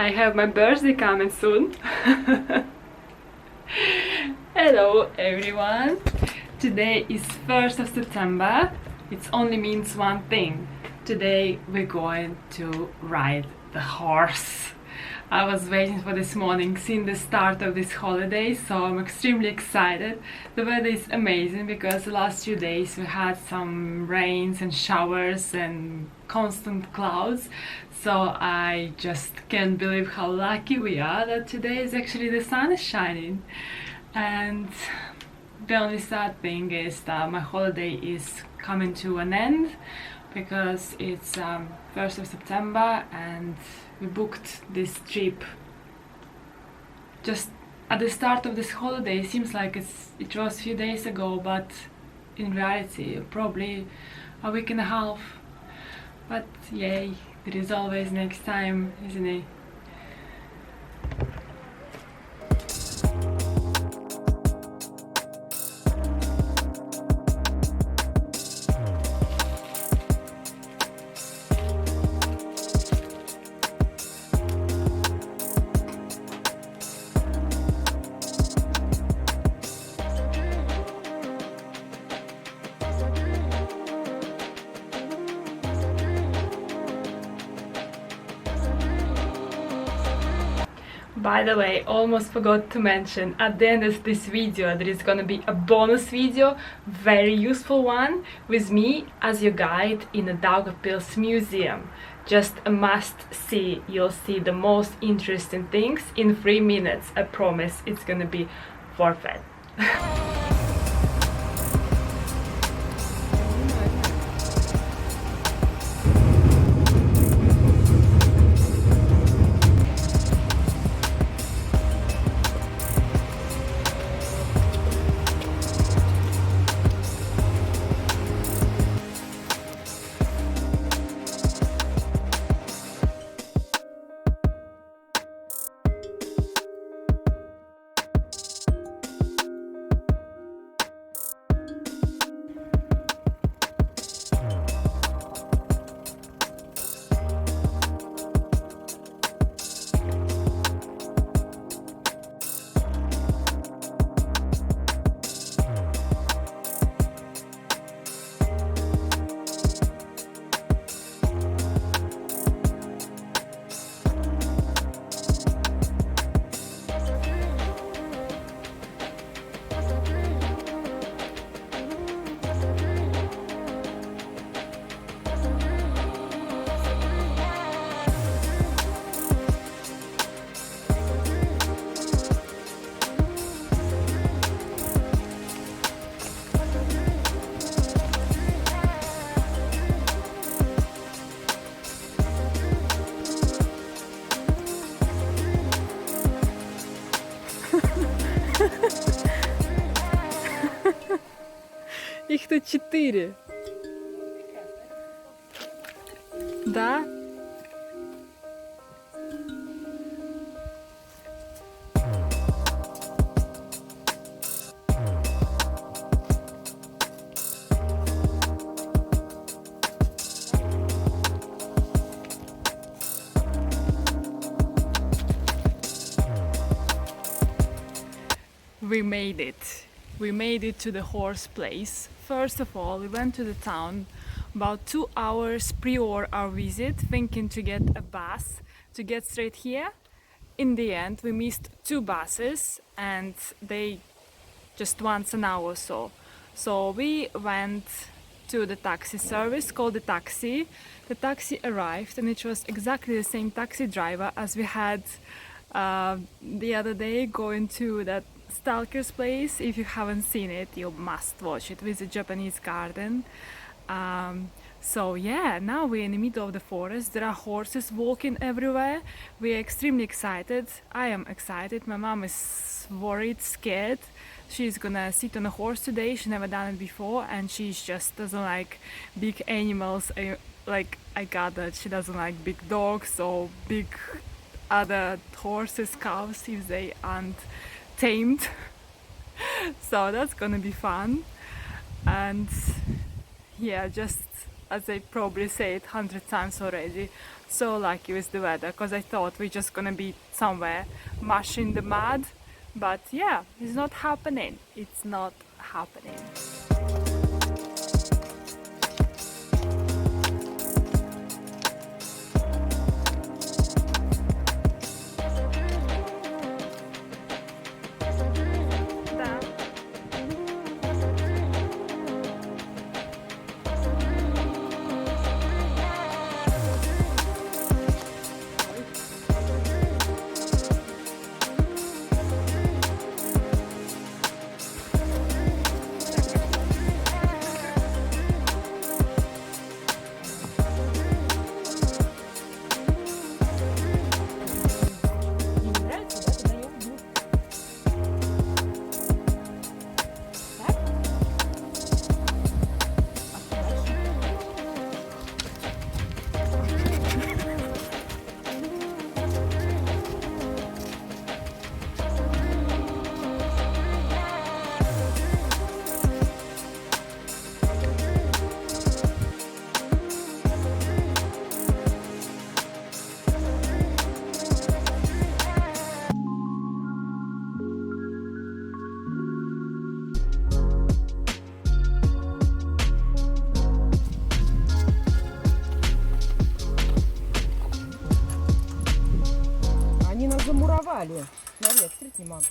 I have my birthday coming soon. Hello everyone. Today is 1st of September. It only means one thing. Today we're going to ride the horse. I was waiting for this morning since the start of this holiday, so I'm extremely excited. The weather is amazing because the last few days we had some rains and showers and constant clouds, so I just can't believe how lucky we are that today is actually the sun is shining. And the only sad thing is that my holiday is coming to an end because it's 1st of September and we booked this trip just at the start of this holiday. It seems like it was a few days ago, but in reality probably a week and a half. But yay, there is always next time, isn't it? By the way, almost forgot to mention, at the end of this video there is gonna be a bonus video, very useful one, with me as your guide in the Daugavpils museum. Just a must see. You'll see the most interesting things in 3 minutes. I promise it's gonna be worth it. Их тут 4. Да? We made it. We made it to the horse place. First of all, we went to the town about 2 hours prior our visit, thinking to get a bus to get straight here. In the end, we missed 2 buses and they just once an hour or so. So we went to the taxi service, called the taxi. The taxi arrived and it was exactly the same taxi driver as we had the other day going to that Stalker's place. If you haven't seen it, you must watch it, with the Japanese garden. So yeah, now we're in the middle of the forest. There are horses walking everywhere. We're extremely excited. I am excited. My mom is worried, scared. She's gonna sit on a horse today. She never done it before and she just doesn't like big animals. Like I got that she doesn't like big dogs or big other horses, cows, if they aren't tamed. So that's gonna be fun. And yeah, just as I probably said 100 times already. So lucky with the weather, because I thought we're just gonna be somewhere mashing the mud, but yeah, it's not happening. It's not happening. Замуровали. Смотри, открыть не могу.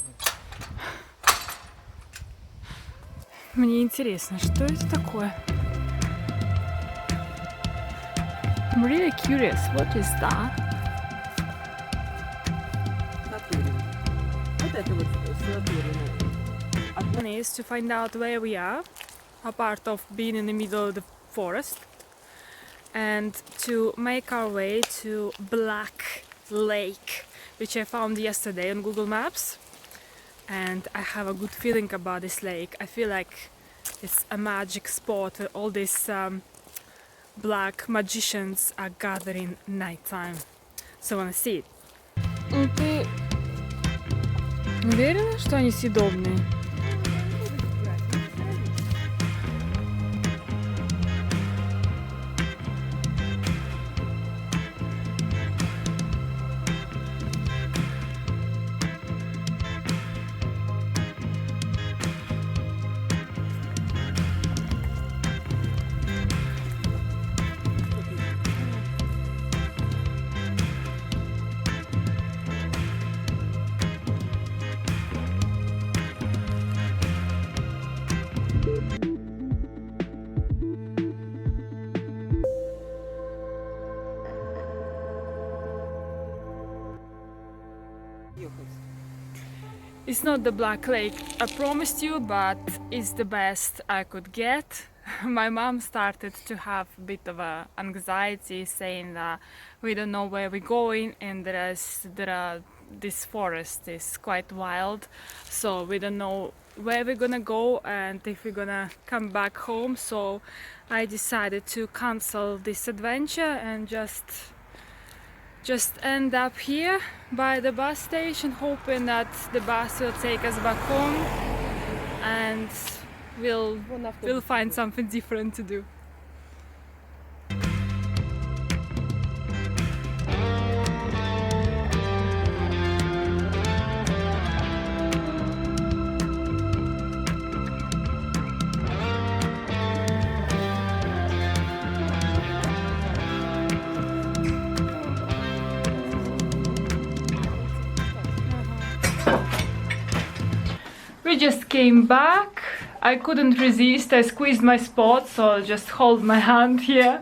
Мне интересно, что это такое? I'm really curious, what is that? Вот это вот силатурина. One is to find out where we are, a part of being in the middle of the forest, and to make our way to Black Lake, which I found yesterday on Google Maps, and I have a good feeling about this lake. I feel like it's a magic spot where all these black magicians are gathering nighttime. So I wanna see it. Ты уверена, что они съедобные? It's not the Black Lake I promised you, but it's the best I could get. My mom started to have a bit of a anxiety, saying that we don't know where we're going, and this forest is quite wild, so we don't know where we're gonna go and if we're gonna come back home. So I decided to cancel this adventure and just end up here by the bus station, hoping that the bus will take us back home and we'll find something different to do. We just came back. I couldn't resist. I squeezed my spot, so I'll just hold my hand here.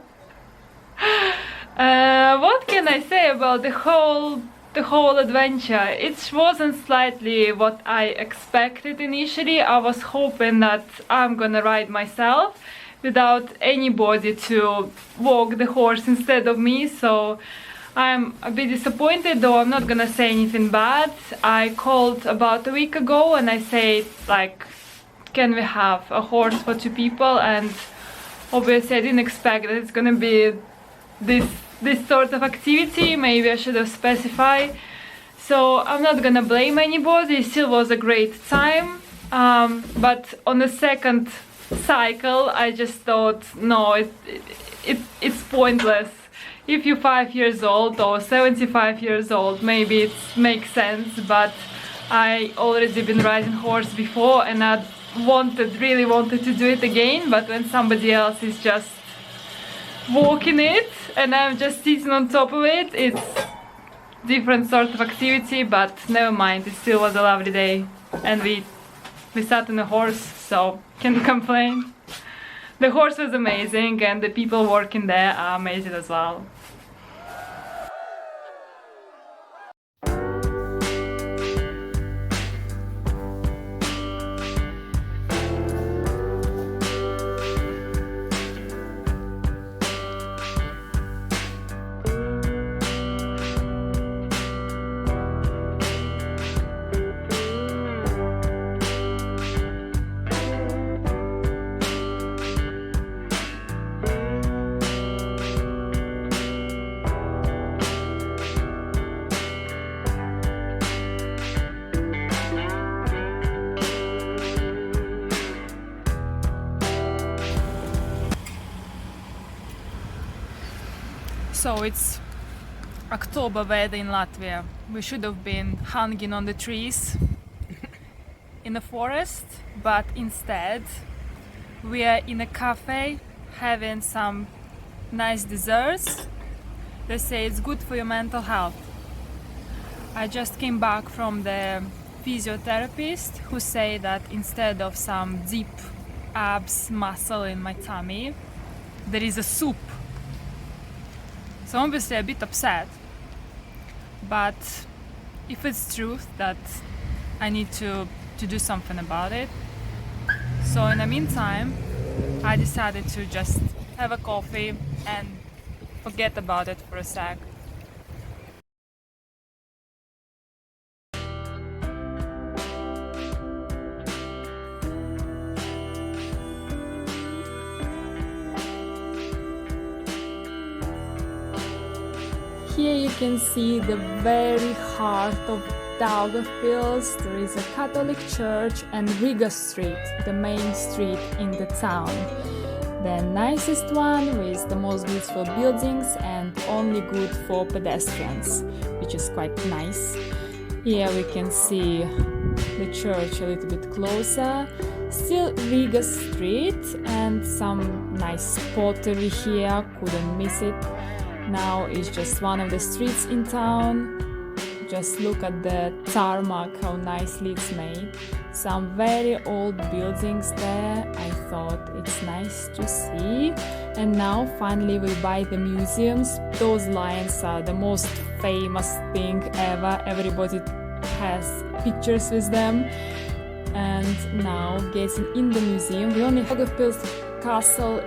What can I say about the whole adventure? It wasn't slightly what I expected initially. I was hoping that I'm gonna ride myself without anybody to walk the horse instead of me, so I'm a bit disappointed, though I'm not gonna say anything bad. I called about a week ago and I said, like, can we have a horse for 2 people? And obviously I didn't expect that it's gonna be this sort of activity. Maybe I should have specified. So I'm not gonna blame anybody. It still was a great time. But on the second cycle I just thought, no, it's pointless. If you're 5 years old or 75 years old, maybe it makes sense, but I already been riding horse before and I really wanted to do it again, but when somebody else is just walking it and I'm just sitting on top of it, it's different sort of activity, but never mind, it still was a lovely day and we sat on a horse, so can't complain. The horse was amazing and the people working there are amazing as well. So it's October weather in Latvia. We should have been hanging on the trees in the forest, but instead we are in a cafe having some nice desserts. They say it's good for your mental health. I just came back from the physiotherapist who say that instead of some deep abs muscle in my tummy, there is a soup. So I'm obviously a bit upset, but if it's truth that I need to do something about it. So in the meantime, I decided to just have a coffee and forget about it for a sec. Here you can see the very heart of Daugavpils. There is a Catholic church and Riga Street, the main street in the town. The nicest one with the most beautiful buildings and only good for pedestrians, which is quite nice. Here we can see the church a little bit closer. Still Riga Street and some nice pottery here, couldn't miss it. Now it's just one of the streets in town. Just look at the tarmac, how nicely it's made. Some very old buildings there. I thought it's nice to see. And now finally we buy the museums. Those lions are the most famous thing ever. Everybody has pictures with them. And now getting in the museum. We only have Daugavpils castle.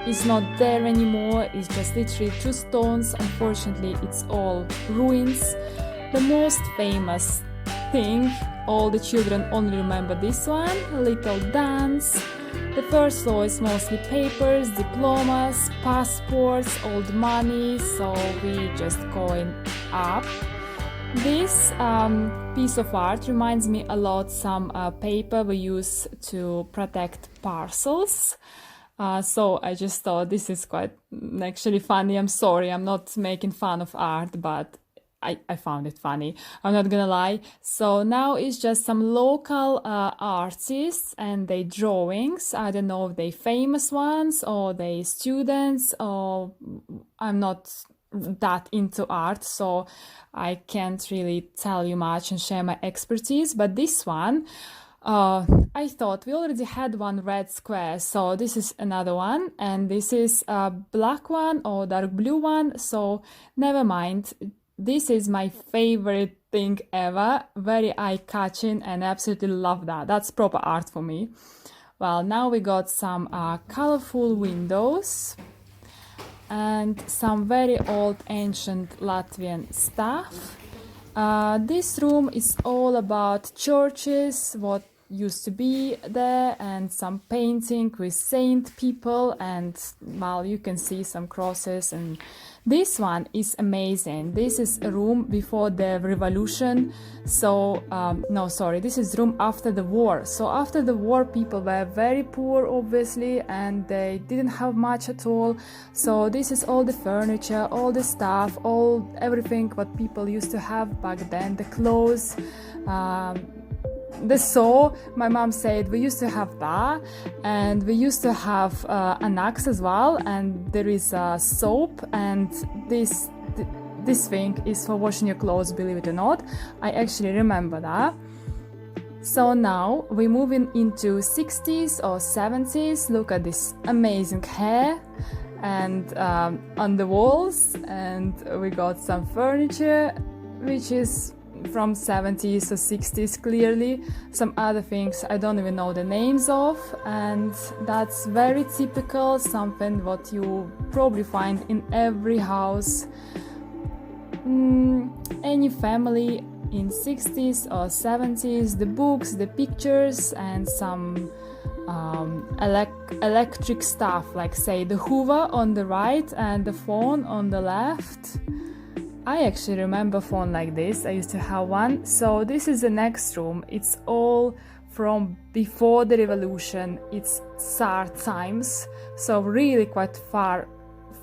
It's not there anymore. It's just literally 2 stones. Unfortunately, it's all ruins. The most famous thing, all the children only remember this one, a little dance. The first floor is mostly papers, diplomas, passports, old money, so we just going up. This piece of art reminds me a lot some paper we use to protect parcels. So I just thought this is quite actually funny. I'm sorry, I'm not making fun of art, but I found it funny. I'm not gonna lie. So now it's just some local artists and they drawings. I don't know if they famous ones or they students, or I'm not that into art, so I can't really tell you much and share my expertise. But this one, I thought we already had one red square, so this is another one, and this is a black one or dark blue one, so never mind. This is my favorite thing ever, very eye-catching, and I absolutely love that. That's proper art for me. Well, now we got some colorful windows and some very old ancient Latvian stuff. This room is all about churches, what used to be there, and some painting with saint people, and well, you can see some crosses. And this one is amazing. This is a room before the revolution. So no, sorry, this is room after the war. So after the war, people were very poor, obviously, and they didn't have much at all. So this is all the furniture, all the stuff, everything what people used to have back then, the clothes, the saw. My mom said we used to have that, and we used to have an axe as well, and there is a soap, and this thing is for washing your clothes, believe it or not. I actually remember that. So now we're moving into 60s or 70s. Look at this amazing hair and on the walls, and we got some furniture which is from 70s or 60s, clearly. Some other things I don't even know the names of, and that's very typical, something what you probably find in every house, any family in 60s or 70s. The books, the pictures, and some electric stuff, like say the Hoover on the right and the phone on the left. I actually remember a phone like this. I used to have one. So this is the next room. It's all from before the revolution. It's Tsar times, so really quite far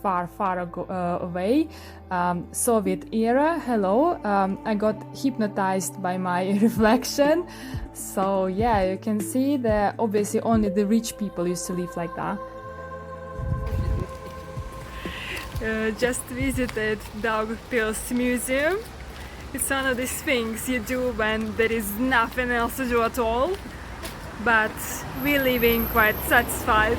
away. Soviet era. Hello. I got hypnotized by my reflection. So yeah, you can see that obviously only the rich people used to live like that. Just visited Daugavpils museum. It's one of these things you do when there is nothing else to do at all, but we're leaving quite satisfied.